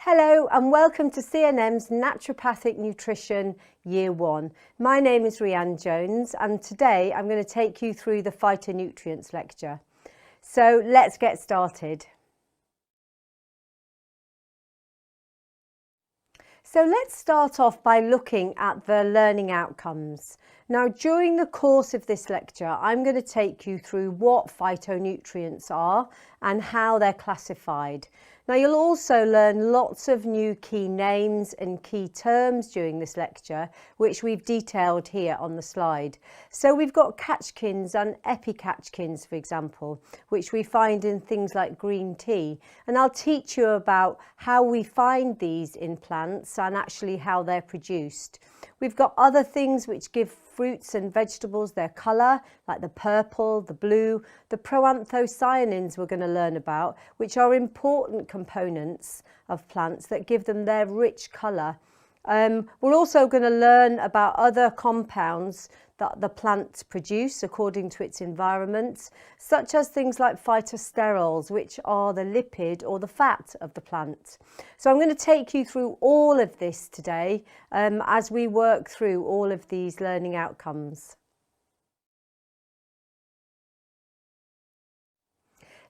Hello and welcome to CNM's Naturopathic Nutrition Year 1. My name is Rhianne Jones and today I'm going to take you through the phytonutrients lecture. So let's get started. So let's start off by looking at the learning outcomes. Now, during the course of this lecture, I'm going to take you through what phytonutrients are and how they're classified. Now, you'll also learn lots of new key names and key terms during this lecture, which we've detailed here on the slide. So we've got catechins and epicatechins, for example, which we find in things like green tea. And I'll teach you about how we find these in plants and actually how they're produced. We've got other things which give fruits and vegetables their colour, like the purple, the blue, the proanthocyanins we're going to learn about, which are important components of plants that give them their rich colour. We're also going to learn about other compounds that the plant produce according to its environment, such as things like phytosterols, which are the lipid or the fat of the plant. So I'm going to take you through all of this today as we work through all of these learning outcomes.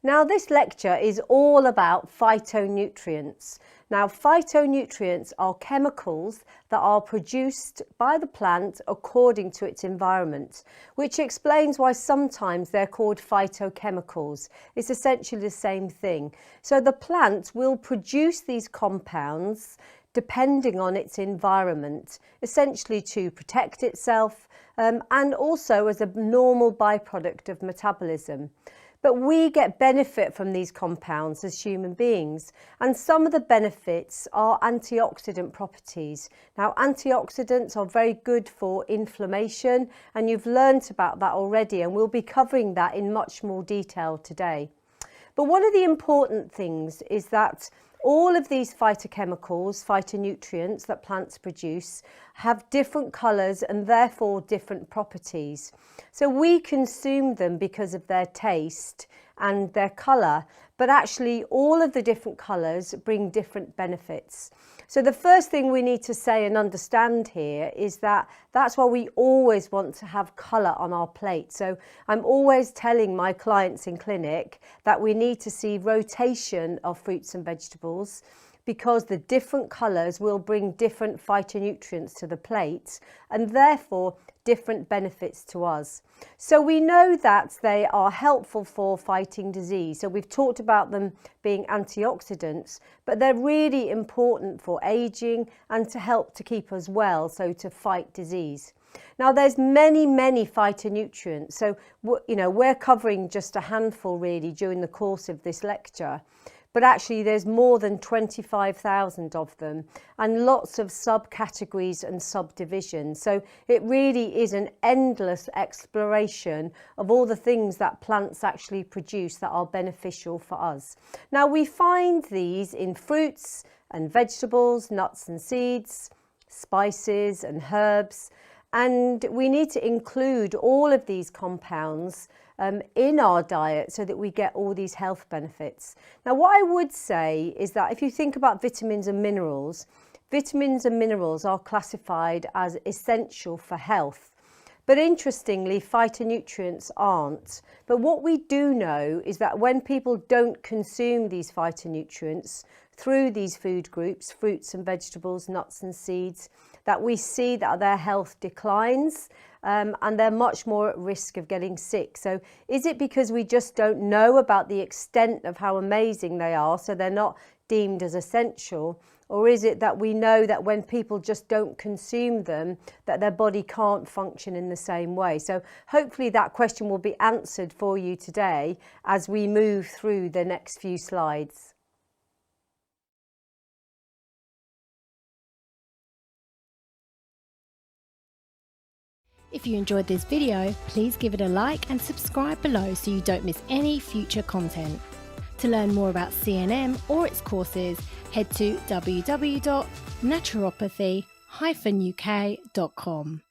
Now, this lecture is all about phytonutrients. Now, phytonutrients are chemicals that are produced by the plant according to its environment, which explains why sometimes they're called phytochemicals. It's essentially the same thing. So the plant will produce these compounds depending on its environment, essentially to protect itself and also as a normal byproduct of metabolism. But we get benefit from these compounds as human beings, and some of the benefits are antioxidant properties. Now, antioxidants are very good for inflammation, and you've learnt about that already, and we'll be covering that in much more detail today. But one of the important things is that all of these phytochemicals, phytonutrients that plants produce, have different colours and therefore different properties. So we consume them because of their taste and their colour, but actually all of the different colours bring different benefits. So the first thing we need to say and understand here is that that's why we always want to have colour on our plate. So I'm always telling my clients in clinic that we need to see rotation of fruits and vegetables, because the different colours will bring different phytonutrients to the plate and therefore different benefits to us. So we know that they are helpful for fighting disease. So we've talked about them being antioxidants, but they're really important for aging and to help to keep us well, so to fight disease. Now, there's many phytonutrients, so we're covering just a handful really during the course of this lecture. But actually there's more than 25,000 of them and lots of subcategories and subdivisions. So it really is an endless exploration of all the things that plants actually produce that are beneficial for us. Now, we find these in fruits and vegetables, nuts and seeds, spices and herbs, and we need to include all of these compounds in our diet so that we get all these health benefits. Now, what I would say is that if you think about vitamins and minerals are classified as essential for health. But interestingly, phytonutrients aren't. But what we do know is that when people don't consume these phytonutrients through these food groups, fruits and vegetables, nuts and seeds, that we see that their health declines and they're much more at risk of getting sick. So is it because we just don't know about the extent of how amazing they are, so they're not deemed as essential? Or is it that we know that when people just don't consume them, that their body can't function in the same way? So hopefully that question will be answered for you today as we move through the next few slides. If you enjoyed this video, please give it a like and subscribe below so you don't miss any future content. To learn more about CNM or its courses, head to www.naturopathy-uk.com.